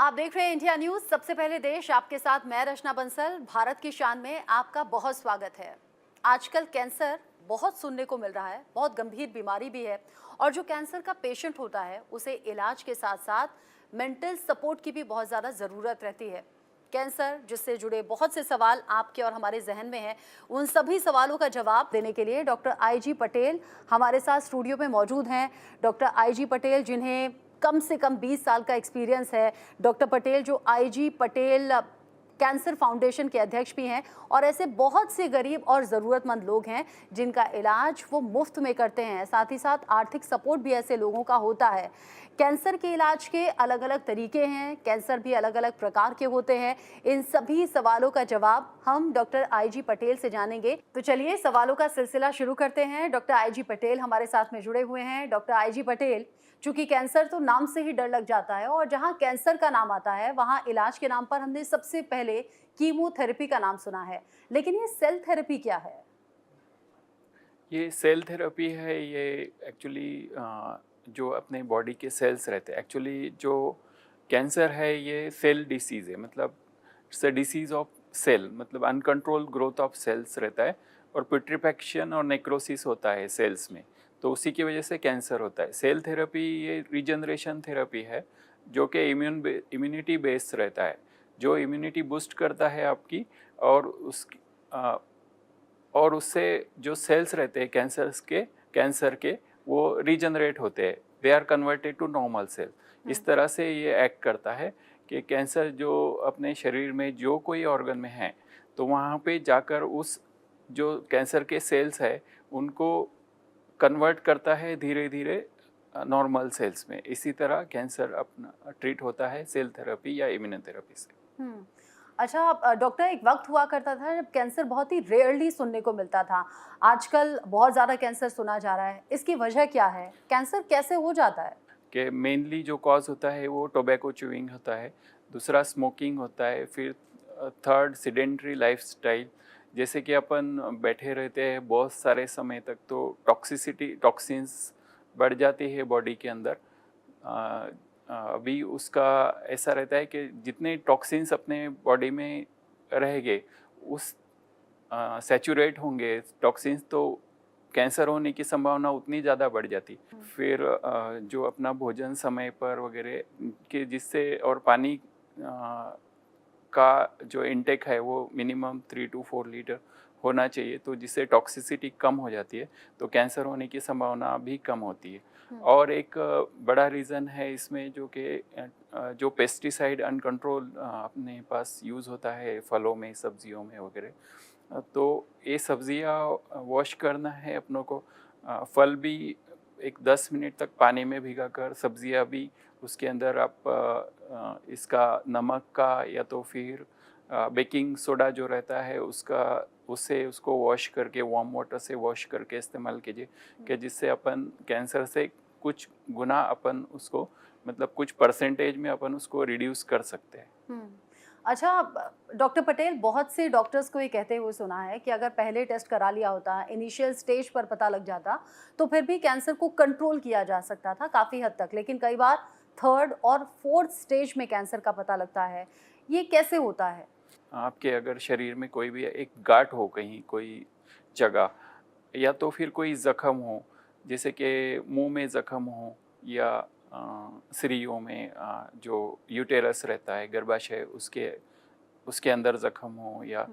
आप देख रहे हैं इंडिया न्यूज। सबसे पहले देश आपके साथ मैं रचना बंसल। भारत की शान में आपका बहुत स्वागत है। आजकल कैंसर बहुत सुनने को मिल रहा है, बहुत गंभीर बीमारी भी है और जो कैंसर का पेशेंट होता है उसे इलाज के साथ साथ मेंटल सपोर्ट की भी बहुत ज़्यादा ज़रूरत रहती है। कैंसर जिससे जुड़े बहुत से सवाल आपके और हमारे जहन में हैं, उन सभी सवालों का जवाब देने के लिए डॉक्टर आई.जी. पटेल हमारे साथ स्टूडियो में मौजूद हैं। Doctor IG. पटेल जिन्हें कम से कम 20 साल का एक्सपीरियंस है। डॉक्टर पटेल जो आई.जी. पटेल कैंसर फाउंडेशन के अध्यक्ष भी हैं और ऐसे बहुत से गरीब और ज़रूरतमंद लोग हैं जिनका इलाज वो मुफ्त में करते हैं। साथ ही साथ आर्थिक सपोर्ट भी ऐसे लोगों का होता है। कैंसर के इलाज के अलग अलग तरीके हैं, कैंसर भी अलग अलग प्रकार के होते हैं। इन सभी सवालों का जवाब हम डॉक्टर आई.जी. पटेल से जानेंगे। तो चलिए सवालों का सिलसिला शुरू करते हैं। Doctor IG. पटेल हमारे साथ में जुड़े हुए हैं। Doctor IG. पटेल, चूंकि कैंसर तो नाम से ही डर लग जाता है और जहां कैंसर का नाम आता है वहां इलाज के नाम पर हमने सबसे पहले कीमोथेरेपी का नाम सुना है, लेकिन ये सेल थेरेपी क्या है? ये सेल थेरेपी है। ये एक्चुअली जो अपने बॉडी के सेल्स रहते हैं, एक्चुअली जो कैंसर है ये सेल डिसीज़ है। मतलब it's a disease of cell, मतलब अनकंट्रोल ग्रोथ ऑफ सेल्स रहता है और पिट्रीफेक्शन और नेक्रोसिस होता है सेल्स में, तो उसी की वजह से कैंसर होता है। सेल थेरेपी ये रीजनरेशन थेरेपी है जो कि इम्यूनिटी बेस्ड रहता है, जो इम्यूनिटी बूस्ट करता है आपकी, और और उससे जो सेल्स रहते हैं कैंसर के वो रीजनरेट होते हैं, they are converted to normal cell. इस तरह से ये एक्ट करता है कि कैंसर जो अपने शरीर में जो कोई ऑर्गन में है तो वहाँ पे जाकर उस जो कैंसर के सेल्स है उनको कन्वर्ट करता है धीरे धीरे नॉर्मल सेल्स में। इसी तरह कैंसर अपना ट्रीट होता है सेल थेरेपी या इम्यूनोथेरेपी से। हम्म। अच्छा, डॉक्टर, एक वक्त हुआ करता था जब कैंसर बहुत ही रेयरली सुनने को मिलता था। आजकल बहुत ज़्यादा कैंसर सुना जा रहा है। इसकी वजह क्या है? कैंसर कैसे हो जाता है? कि मेनली जो कॉज होता है वो टोबैको च्यूइंग होता है, दूसरा स्मोकिंग होता है, फिर थर्ड सिडेंट्री लाइफस्टाइल। जैसे कि अपन बैठे रहते हैं बहुत सारे समय तक तो टॉक्सिन्स बढ़ जाती है बॉडी के अंदर। अभी उसका ऐसा रहता है कि जितने टॉक्सिन्स अपने बॉडी में रहेंगे उस सैचुरेट होंगे टॉक्सिन्स, तो कैंसर होने की संभावना उतनी ज़्यादा बढ़ जाती। फिर जो अपना भोजन समय पर वगैरह कि जिससे, और पानी का जो इनटेक है वो मिनिमम 3 to 4 लीटर होना चाहिए, तो जिससे टॉक्सिसिटी कम हो जाती है, तो कैंसर होने की संभावना भी कम होती है। और एक बड़ा रीज़न है इसमें जो कि जो पेस्टिसाइड अनकंट्रोल अपने पास यूज़ होता है फलों में सब्जियों में वगैरह। तो ये सब्जियां वॉश करना है अपनों को। फल भी एक 10 मिनट तक पानी में भिगा कर, सब्जियां भी उसके अंदर आप इसका नमक का या तो फिर बेकिंग सोडा जो रहता है उसका, उससे उसको वॉश करके वार्म वाटर से वॉश करके इस्तेमाल कीजिए, कि जिससे अपन कैंसर से कुछ गुना अपन उसको, मतलब कुछ परसेंटेज में अपन उसको रिड्यूस कर सकते हैं। हम्म। अच्छा, डॉक्टर पटेल, बहुत से डॉक्टर्स को ये कहते हुए सुना है कि अगर पहले टेस्ट करा लिया होता, इनिशियल स्टेज पर पता लग जाता, तो फिर भी कैंसर को कंट्रोल किया जा सकता था काफ़ी हद तक, लेकिन कई बार थर्ड और फोर्थ स्टेज में कैंसर का पता लगता है। ये कैसे होता है? आपके अगर शरीर में कोई भी एक गांठ हो कहीं कोई जगह, या तो फिर कोई ज़ख्म हो, जैसे कि मुंह में ज़ख्म हो, या स्त्रियों में जो यूटेरस रहता है गर्भाशय उसके उसके अंदर ज़ख्म हो, या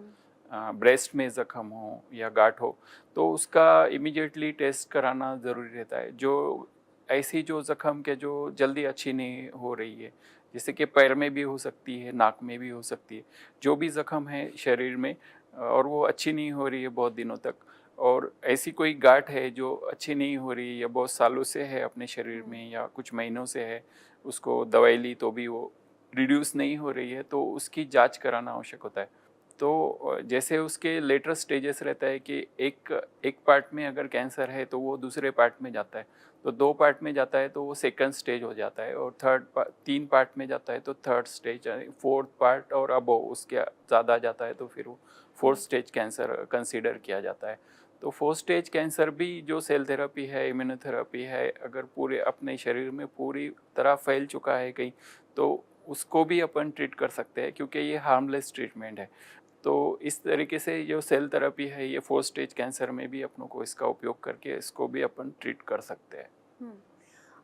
ब्रेस्ट में ज़ख्म हो या गांठ हो, तो उसका इमीडिएटली टेस्ट कराना ज़रूरी रहता है। जो ऐसी जो ज़ख्म के जो जल्दी अच्छी नहीं हो रही है, जैसे कि पैर में भी हो सकती है, नाक में भी हो सकती है, जो भी ज़ख्म है शरीर में और वो अच्छी नहीं हो रही है बहुत दिनों तक, और ऐसी कोई गांठ है जो अच्छी नहीं हो रही है या बहुत सालों से है अपने शरीर में या कुछ महीनों से है, उसको दवाई ली तो भी वो रिड्यूस नहीं हो रही है, तो उसकी जांच कराना आवश्यक होता है। तो जैसे उसके लेटर स्टेजेस रहता है कि एक एक पार्ट में अगर कैंसर है तो वो दूसरे पार्ट में जाता है, तो 2 पार्ट में जाता है तो वो सेकंड स्टेज हो जाता है, और 3 पार्ट में जाता है तो थर्ड स्टेज, फोर्थ पार्ट और अब उसके ज़्यादा जाता है तो फिर वो फोर्थ स्टेज कैंसर कंसीडर किया जाता है। तो फोर्थ स्टेज कैंसर भी जो सेल थेरेपी है, इम्यूनोथेरेपी है, अगर पूरे अपने शरीर में पूरी तरह फैल चुका है कहीं, तो उसको भी अपन ट्रीट कर सकते हैं, क्योंकि ये हार्मलेस ट्रीटमेंट है। तो इस तरीके से जो सेल थेरेपी है, ये 4 स्टेज कैंसर में भी अपनों को इसका उपयोग करके इसको भी अपन ट्रीट कर सकते हैं। हुँ।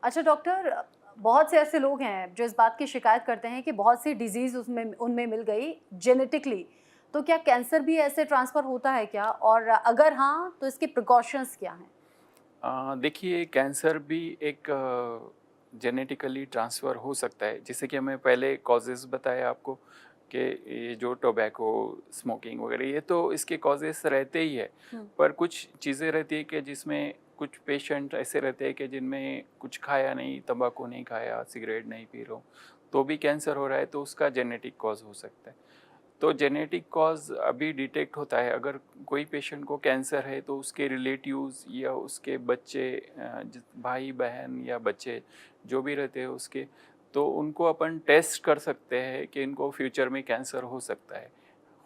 अच्छा डॉक्टर, बहुत से ऐसे लोग हैं जो इस बात की शिकायत करते हैं कि बहुत सी डिज़ीज़ उसमें उनमें मिल गई जेनेटिकली। तो क्या कैंसर भी ऐसे ट्रांसफ़र होता है क्या? और अगर हाँ, तो इसके प्रिकॉशंस क्या हैं? देखिए, कैंसर भी एक जेनेटिकली ट्रांसफ़र हो सकता है। जैसे कि मैं पहले कॉजेज़ बताए आपको कि ये जो टोबैको, स्मोकिंग वगैरह, ये तो इसके कॉजेज़ रहते ही है। हुँ। पर कुछ चीज़ें रहती है कि जिसमें कुछ पेशेंट ऐसे रहते हैं कि जिनमें कुछ खाया नहीं, तम्बाकू नहीं खाया, सिगरेट नहीं पी रहे हो, तो भी कैंसर हो रहा है, तो उसका जेनेटिक कॉज़ हो सकता है। तो जेनेटिक कॉज अभी डिटेक्ट होता है। अगर कोई पेशेंट को कैंसर है तो उसके रिलेटिव्स या उसके बच्चे, भाई बहन या बच्चे जो भी रहते हैं उसके, तो उनको अपन टेस्ट कर सकते हैं कि इनको फ्यूचर में कैंसर हो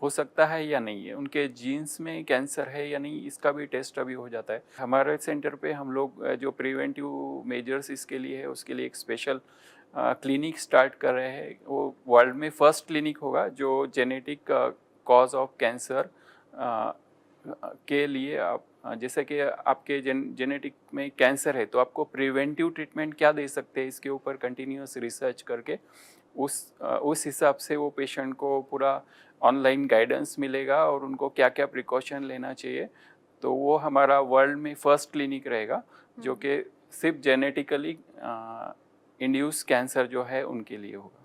सकता है या नहीं है, उनके जीन्स में कैंसर है या नहीं, इसका भी टेस्ट अभी हो जाता है। हमारे सेंटर पे हम लोग जो प्रिवेंटिव मेजर्स इसके लिए है, उसके लिए एक स्पेशल क्लिनिक स्टार्ट कर रहे हैं। वो वर्ल्ड में फर्स्ट क्लिनिक होगा जो जेनेटिक कॉज ऑफ कैंसर के लिए आप, जैसे कि आपके जेनेटिक में कैंसर है तो आपको प्रिवेंटिव ट्रीटमेंट क्या दे सकते हैं, इसके ऊपर कंटिन्यूस रिसर्च करके उस हिसाब से वो पेशेंट को पूरा ऑनलाइन गाइडेंस मिलेगा और उनको क्या क्या प्रिकॉशन लेना चाहिए। तो वो हमारा वर्ल्ड में फर्स्ट क्लिनिक रहेगा जो कि सिर्फ जेनेटिकली इंड्यूस कैंसर जो है उनके लिए होगा।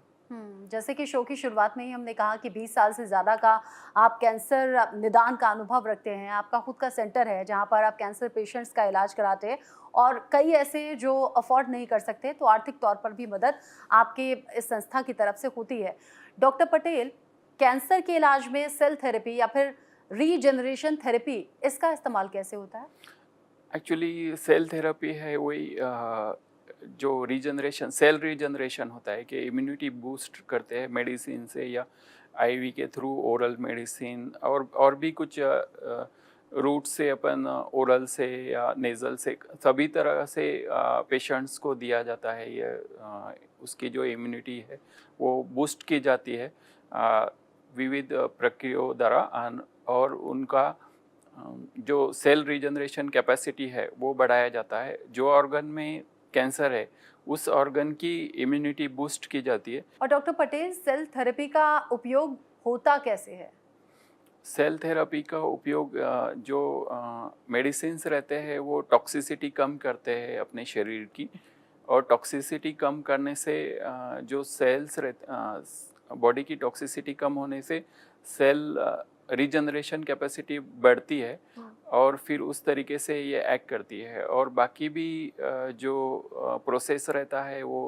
जैसे कि शो की शुरुआत में ही हमने कहा कि 20 साल से ज़्यादा का आप कैंसर निदान का अनुभव रखते हैं। आपका खुद का सेंटर है जहाँ पर आप कैंसर पेशेंट्स का इलाज कराते हैं और कई ऐसे जो अफ़ोर्ड नहीं कर सकते, तो आर्थिक तौर पर भी मदद आपके इस संस्था की तरफ से होती है। डॉक्टर पटेल, कैंसर के इलाज में सेल थेरेपी या फिर रीजनरेशन थेरेपी, इसका इस्तेमाल कैसे होता है? एक्चुअली सेल थेरेपी है वही जो रीजनरेशन, सेल रीजनरेशन होता है कि इम्यूनिटी बूस्ट करते हैं मेडिसिन से या आईवी के थ्रू, ओरल मेडिसिन और भी कुछ रूट से अपन ओरल से या नेज़ल से, सभी तरह से पेशेंट्स को दिया जाता है। ये उसकी जो इम्यूनिटी है वो बूस्ट की जाती है विविध प्रक्रियाओं द्वारा और उनका जो सेल रीजनरेशन कैपेसिटी है वो बढ़ाया जाता है। जो ऑर्गन में कैंसर है उस ऑर्गन की इम्यूनिटी बूस्ट की जाती है। और डॉक्टर पटेल, सेल थेरेपी का उपयोग होता कैसे है? सेल थेरेपी का उपयोग जो मेडिसिन्स रहते हैं वो टॉक्सिसिटी कम करते हैं अपने शरीर की, और टॉक्सिसिटी कम करने से जो सेल्स रहते, बॉडी की टॉक्सिसिटी कम होने से सेल रीजनरेशन कैपेसिटी बढ़ती है और फिर उस तरीके से ये एक्ट करती है। और बाकी भी जो प्रोसेस रहता है वो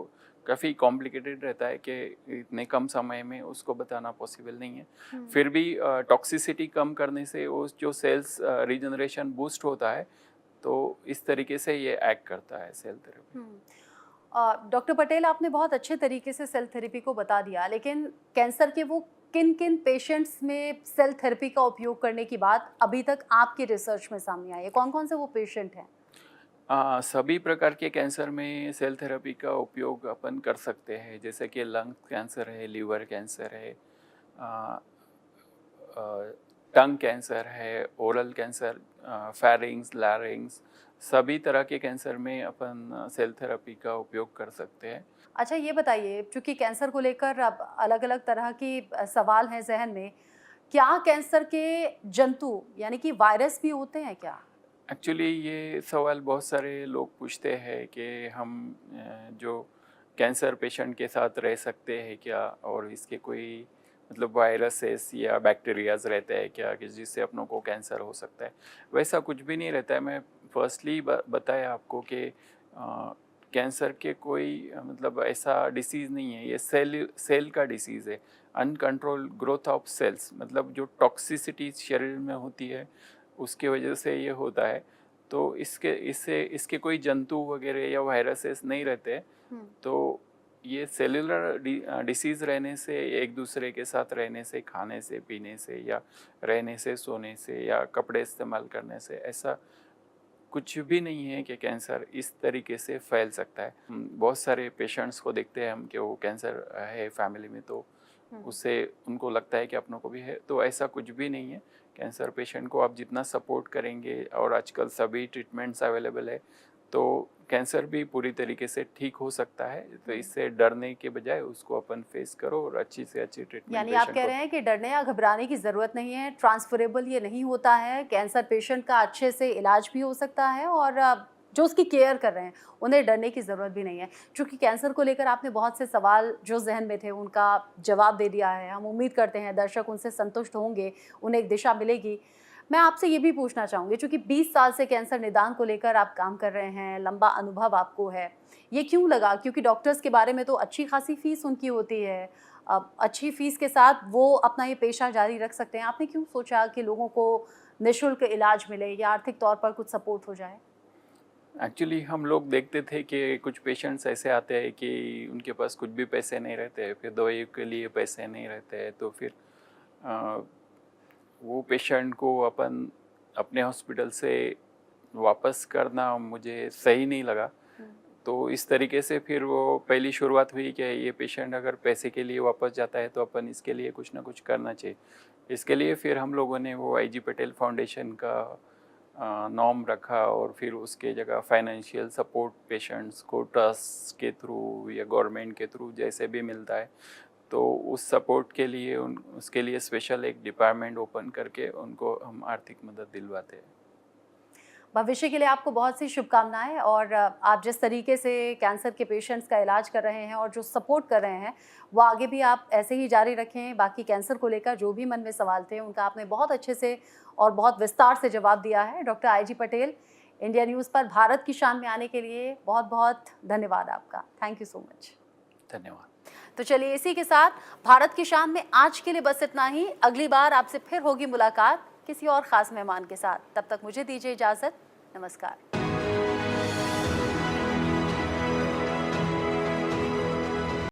काफ़ी कॉम्प्लिकेटेड रहता है कि इतने कम समय में उसको बताना पॉसिबल नहीं है। फिर भी टॉक्सिसिटी कम करने से वो जो सेल्स रीजनरेशन बूस्ट होता है, तो इस तरीके से ये एक्ट करता है सेल थेरेपी। डॉक्टर पटेल, आपने बहुत अच्छे तरीके से सेल थेरेपी को बता दिया, लेकिन कैंसर के वो किन-किन पेशेंट्स में सेल थेरेपी का उपयोग करने की बात अभी तक आपकी रिसर्च में सामने आई है? कौन-कौन से वो पेशेंट हैं? सभी प्रकार के कैंसर में सेल थेरेपी का उपयोग अपन कर सकते हैं, जैसे कि लंग कैंसर है, लीवर कैंसर है, टंग कैंसर है, ओरल कैंसर, फेरिंग्स, लैरिंग्स, सभी तरह के कैंसर में अपन सेल थेरेपी का उपयोग कर सकते हैं। अच्छा ये बताइए, चूँकि कैंसर को लेकर अब अलग-अलग तरह की सवाल हैं ज़हन में, क्या कैंसर के जंतु यानी कि वायरस भी होते हैं क्या? एक्चुअली ये सवाल बहुत सारे लोग पूछते हैं कि हम जो कैंसर पेशेंट के साथ रह सकते हैं क्या, और इसके कोई मतलब वायरसेस या बैक्टीरियाज रहते हैं क्या कि जिससे अपनों को कैंसर हो सकता है। वैसा कुछ भी नहीं रहता है। मैं फर्स्टली बताया आपको कि कैंसर के कोई मतलब ऐसा डिसीज़ नहीं है, ये सेल का डिसीज़ है। अनकंट्रोल ग्रोथ ऑफ सेल्स, मतलब जो टॉक्सिसिटी शरीर में होती है उसके वजह से ये होता है। तो इसके कोई जंतु वगैरह या वायरसेस नहीं रहते। तो ये सेल्युलर डिसीज़ रहने से, एक दूसरे के साथ रहने से, खाने से, पीने से या रहने से, सोने से या कपड़े इस्तेमाल करने से, ऐसा कुछ भी नहीं है कि कैंसर इस तरीके से फैल सकता है। बहुत सारे पेशेंट्स को देखते हैं हम कि वो कैंसर है फैमिली में, तो उससे उनको लगता है कि अपनों को भी है, तो ऐसा कुछ भी नहीं है। कैंसर पेशेंट को आप जितना सपोर्ट करेंगे, और आजकल सभी ट्रीटमेंट्स अवेलेबल है, तो कैंसर भी पूरी तरीके से ठीक हो सकता है। तो इससे डरने के बजाय उसको अपन फेस करो और अच्छी से अच्छी ट्रीटमेंट यानी आप कह रहे हैं कि डरने या घबराने की ज़रूरत नहीं है, ट्रांसफरेबल ये नहीं होता है, कैंसर पेशेंट का अच्छे से इलाज भी हो सकता है और जो उसकी केयर कर रहे हैं उन्हें डरने की ज़रूरत भी नहीं है। चूँकि कैंसर को लेकर आपने बहुत से सवाल जो ज़हन में थे उनका जवाब दे दिया है। हम उम्मीद करते हैं दर्शक उनसे संतुष्ट होंगे, उन्हें एक दिशा मिलेगी। मैं आपसे ये भी पूछना चाहूँगी, चूँकि 20 साल से कैंसर निदान को लेकर आप काम कर रहे हैं, लंबा अनुभव आपको है। ये क्यों लगा? क्योंकि डॉक्टर्स के बारे में तो अच्छी खासी फ़ीस उनकी होती है। अच्छी फ़ीस के साथ वो अपना ये पेशा जारी रख सकते हैं। आपने क्यों सोचा कि लोगों को निःशुल्क इलाज मिले या आर्थिक तौर पर कुछ सपोर्ट हो जाए? एक्चुअली हम लोग देखते थे कि कुछ पेशेंट्स ऐसे आते हैं कि उनके पास कुछ भी पैसे नहीं रहते, फिर दवाई के लिए पैसे नहीं रहते, तो फिर अ, वो पेशेंट को अपन अपने हॉस्पिटल से वापस करना मुझे सही नहीं लगा। तो इस तरीके से फिर वो पहली शुरुआत हुई कि ये पेशेंट अगर पैसे के लिए वापस जाता है तो अपन इसके लिए कुछ ना कुछ करना चाहिए। इसके लिए फिर हम लोगों ने वो आईजी पटेल फाउंडेशन का नॉर्म रखा, और फिर उसके जगह फाइनेंशियल सपोर्ट पेशेंट्स को ट्रस्ट के थ्रू या गवर्नमेंट के थ्रू जैसे भी मिलता है, तो उस सपोर्ट के लिए उसके लिए स्पेशल एक डिपार्टमेंट ओपन करके उनको हम आर्थिक मदद दिलवाते हैं। भविष्य के लिए आपको बहुत सी शुभकामनाएं और आप जिस तरीके से कैंसर के पेशेंट्स का इलाज कर रहे हैं और जो सपोर्ट कर रहे हैं वो आगे भी आप ऐसे ही जारी रखें। बाकी कैंसर को लेकर जो भी मन में सवाल थे उनका आपने बहुत अच्छे से और बहुत विस्तार से जवाब दिया है। Doctor IG Patel, India news पर भारत की शान में आने के लिए बहुत बहुत धन्यवाद आपका। Thank you so much. धन्यवाद। तो चलिए इसी के साथ भारत की शान में आज के लिए बस इतना ही। अगली बार आपसे फिर होगी मुलाकात किसी और ख़ास मेहमान के साथ। तब तक मुझे दीजिए इजाज़त। नमस्कार।